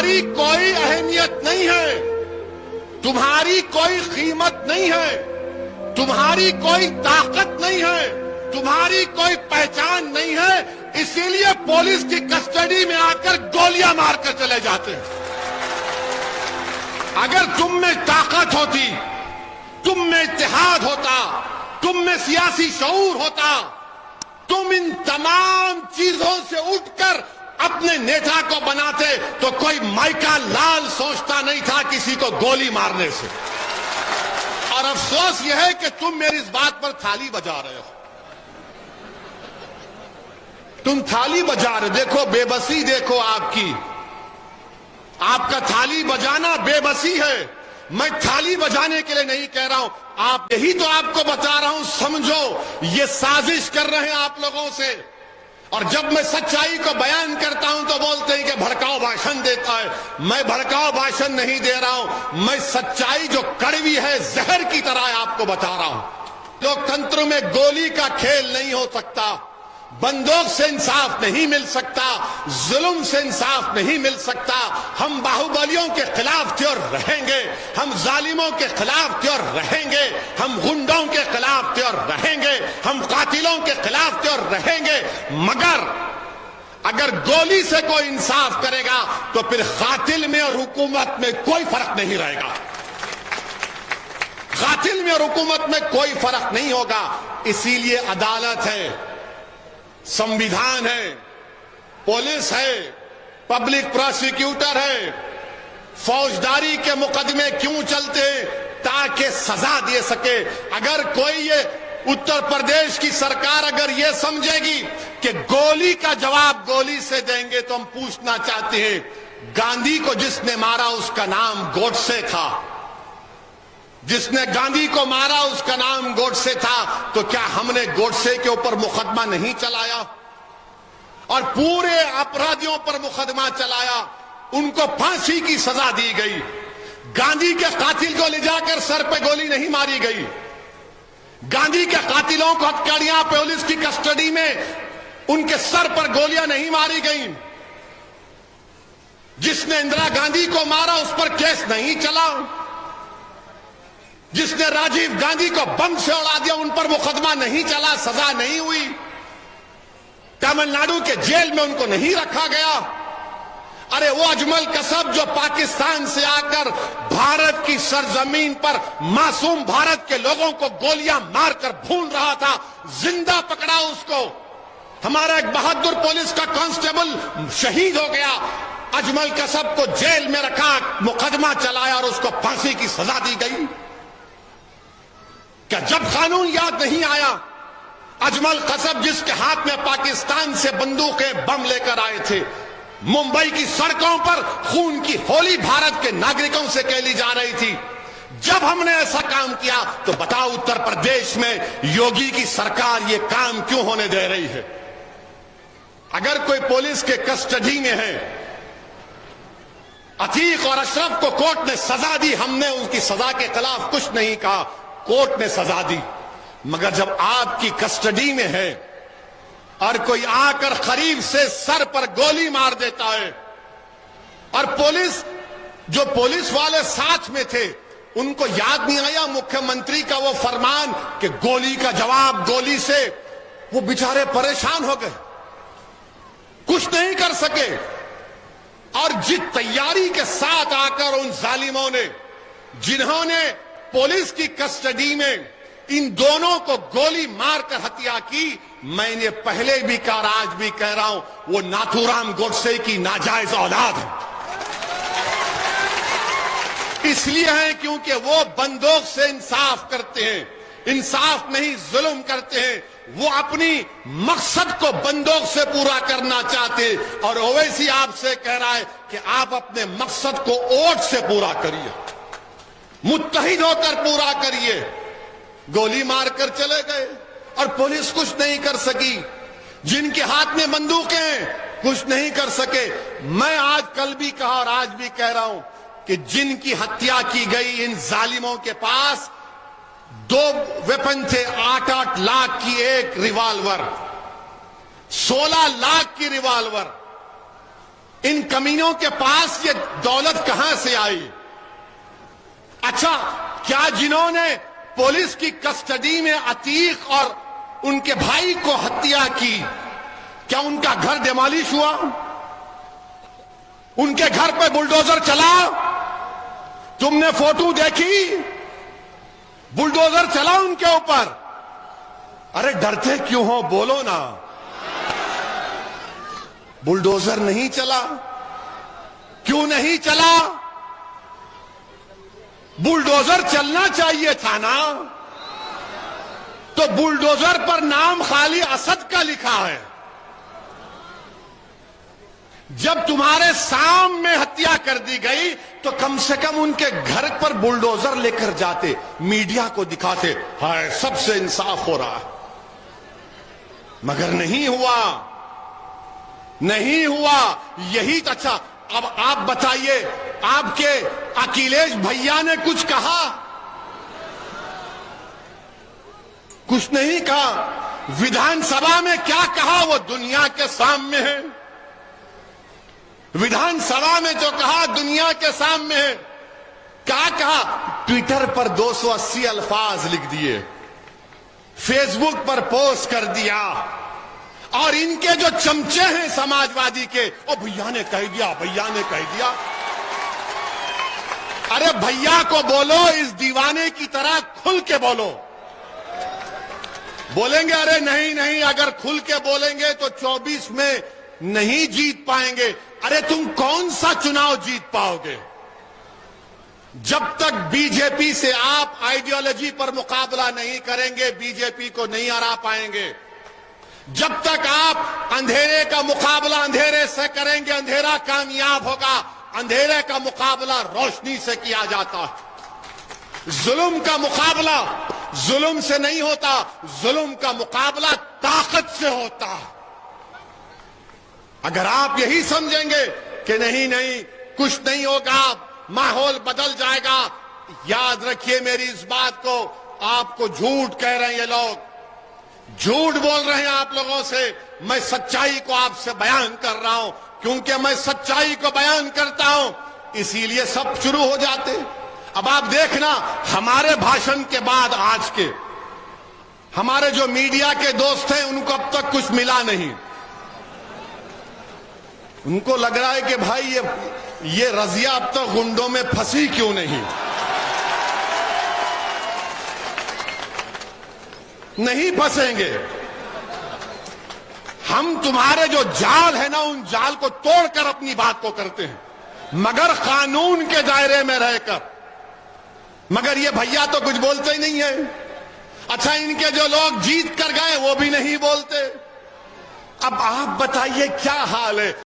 तुम्हारी कोई अहमियत नहीं है, तुम्हारी कोई कीमत नहीं है, तुम्हारी कोई ताकत नहीं है, तुम्हारी कोई पहचान नहीं है, इसीलिए पुलिस की कस्टडी में आकर गोलियां मारकर चले जाते हैं। अगर तुम में ताकत होती, तुम में इत्तेहाद होता, तुम में सियासी शऊर होता, तुम इन तमाम चीजों से उठकर अपने नेता को बनाते तो कोई माइका लाल सोचता नहीं था किसी को गोली मारने से। और अफसोस यह है कि तुम मेरी इस बात पर थाली बजा रहे हो, तुम थाली बजा रहे हो। देखो बेबसी, देखो आपकी, आपका थाली बजाना बेबसी है। मैं थाली बजाने के लिए नहीं कह रहा हूं, आप यही तो आपको बता रहा हूं, समझो ये साजिश कर रहे हैं आप लोगों से। और जब मैं सच्चाई को बयान करता हूं तो बोलते हैं कि भड़काऊ भाषण देता है। मैं भड़काऊ भाषण नहीं दे रहा हूं, मैं सच्चाई जो कड़वी है जहर की तरह आपको बता रहा हूं। लोकतंत्र में गोली का खेल नहीं हो सकता, बंदूक से इंसाफ नहीं मिल सकता, जुल्म से इंसाफ नहीं मिल सकता। हम बाहुबलियों के खिलाफ थे और रहेंगे, हम जालिमों के खिलाफ थे और रहेंगे, हम गुंडों के खिलाफ थे और रहेंगे, हम कातिलों के खिलाफ थे और रहेंगे। मगर अगर गोली से कोई इंसाफ करेगा तो फिर कातिल में और हुकूमत में कोई फर्क नहीं रहेगा। कातिल में और हुकूमत में कोई फर्क नहीं होगा। इसीलिए अदालत है, संविधान है, पुलिस है, पब्लिक प्रोसिक्यूटर है। फौजदारी के मुकदमे क्यों चलते? ताकि सजा दे सके। अगर कोई ये उत्तर प्रदेश की सरकार अगर ये समझेगी कि गोली का जवाब गोली से देंगे, तो हम पूछना चाहते हैं, गांधी को जिसने मारा उसका नाम गोडसे था, जिसने गांधी को मारा उसका नाम गोडसे था, तो क्या हमने गोडसे के ऊपर मुकदमा नहीं चलाया और पूरे अपराधियों पर मुकदमा चलाया? उनको फांसी की सजा दी गई। गांधी के कातिल को ले जाकर सर पे गोली नहीं मारी गई। गांधी के कातिलों को हथकड़ियां पुलिस की कस्टडी में उनके सर पर गोलियां नहीं मारी गई। जिसने इंदिरा गांधी को मारा उस पर केस नहीं चला। जिसने राजीव गांधी को बम से उड़ा दिया उन पर मुकदमा नहीं चला, सजा नहीं हुई। तमिलनाडु के जेल में उनको नहीं रखा गया। अरे वो अजमल कसब जो पाकिस्तान से आकर भारत की सरजमीन पर मासूम भारत के लोगों को गोलियां मारकर भून रहा था, जिंदा पकड़ा उसको। हमारा एक बहादुर पुलिस का कांस्टेबल शहीद हो गया। अजमल कसब को जेल में रखा, मुकदमा चलाया और उसको फांसी की सजा दी गई। क्या जब कानून याद नहीं आया? अजमल कसब जिसके हाथ में पाकिस्तान से बंदूकें बम लेकर आए थे, मुंबई की सड़कों पर खून की होली भारत के नागरिकों से खेली जा रही थी। जब हमने ऐसा काम किया तो बताओ उत्तर प्रदेश में योगी की सरकार ये काम क्यों होने दे रही है? अगर कोई पुलिस के कस्टडी में है, अतीक और अशरफ को कोर्ट ने सजा दी, हमने उनकी सजा के खिलाफ कुछ नहीं कहा, कोर्ट ने सजा दी। मगर जब आपकी कस्टडी में है और कोई आकर करीब से सर पर गोली मार देता है और पुलिस, जो पुलिस वाले साथ में थे, उनको याद नहीं आया मुख्यमंत्री का वो फरमान कि गोली का जवाब गोली से? वो बेचारे परेशान हो गए, कुछ नहीं कर सके। और जिस तैयारी के साथ आकर उन जालिमों ने, जिन्होंने पुलिस की कस्टडी में इन दोनों को गोली मारकर हत्या की, मैंने पहले भी कहा, आज भी कह रहा हूं, वो नाथूराम गोडसे की नाजायज औलाद है। इसलिए है क्योंकि वो बंदूक से इंसाफ करते हैं, इंसाफ नहीं जुल्म करते हैं। वो अपनी मकसद को बंदूक से पूरा करना चाहते, और ओवैसी आपसे कह रहा है कि आप अपने मकसद को ओट से पूरा करिए, मुत्तहिद होकर पूरा करिए। गोली मारकर चले गए और पुलिस कुछ नहीं कर सकी। जिनके हाथ में बंदूकें कुछ नहीं कर सके। मैं आज कल भी कहा और आज भी कह रहा हूं कि जिनकी हत्या की गई, इन जालिमों के पास 2 वेपन थे। 8-8 लाख की एक रिवॉल्वर, 16 लाख की रिवॉल्वर, इन कमीनों के पास ये दौलत कहां से आई? अच्छा, क्या जिन्होंने पुलिस की कस्टडी में अतीक और उनके भाई को हत्या की, क्या उनका घर डिमोलिश हुआ? उनके घर पे बुलडोजर चला? तुमने फोटो देखी? बुलडोजर चला उनके ऊपर। अरे डरते क्यों हो, बोलो ना। बुलडोजर नहीं चला। क्यों नहीं चला? बुलडोजर चलना चाहिए था ना। तो बुलडोजर पर नाम खाली असद का लिखा है। जब तुम्हारे सामने हत्या कर दी गई तो कम से कम उनके घर पर बुलडोजर लेकर जाते, मीडिया को दिखाते, हाय सबसे इंसाफ हो रहा है। मगर नहीं हुआ, नहीं हुआ। यही तो अच्छा। अब आप बताइए, आपके अखिलेश भैया ने कुछ कहा? कुछ नहीं कहा। विधानसभा में क्या कहा वो दुनिया के सामने है। विधानसभा में जो कहा दुनिया के सामने है। क्या कहा? ट्विटर पर 280 अल्फाज लिख दिए, फेसबुक पर पोस्ट कर दिया, और इनके जो चमचे हैं समाजवादी के, ओ भैया ने कह दिया, भैया ने कह दिया। अरे भैया को बोलो इस दीवाने की तरह खुल के बोलो। बोलेंगे अरे नहीं नहीं, अगर खुल के बोलेंगे तो 24 में नहीं जीत पाएंगे। अरे तुम कौन सा चुनाव जीत पाओगे? जब तक बीजेपी से आप आइडियोलॉजी पर मुकाबला नहीं करेंगे, बीजेपी को नहीं हरा पाएंगे। जब तक आप अंधेरे का मुकाबला अंधेरे से करेंगे, अंधेरा कामयाब होगा। अंधेरे का मुकाबला रोशनी से किया जाता है। जुल्म का मुकाबला जुल्म से नहीं होता, जुल्म का मुकाबला ताकत से होता है। अगर आप यही समझेंगे कि नहीं नहीं कुछ नहीं होगा, माहौल बदल जाएगा, याद रखिए मेरी इस बात को। आपको झूठ कह रहे हैं ये लोग, झूठ बोल रहे हैं आप लोगों से। मैं सच्चाई को आपसे बयान कर रहा हूं, क्योंकि मैं सच्चाई को बयान करता हूं, इसीलिए सब शुरू हो जाते। अब आप देखना, हमारे भाषण के बाद आज के हमारे जो मीडिया के दोस्त हैं उनको अब तक कुछ मिला नहीं। उनको लग रहा है कि भाई ये रजिया अब तक गुंडों में फंसी क्यों नहीं। नहीं फंसेंगे। हम तुम्हारे जो जाल है ना, उन जाल को तोड़कर अपनी बात को करते हैं, मगर कानून के दायरे में रहकर। मगर ये भैया तो कुछ बोलते ही नहीं है। अच्छा, इनके जो लोग जीत कर गए वो भी नहीं बोलते। अब आप बताइए क्या हाल है।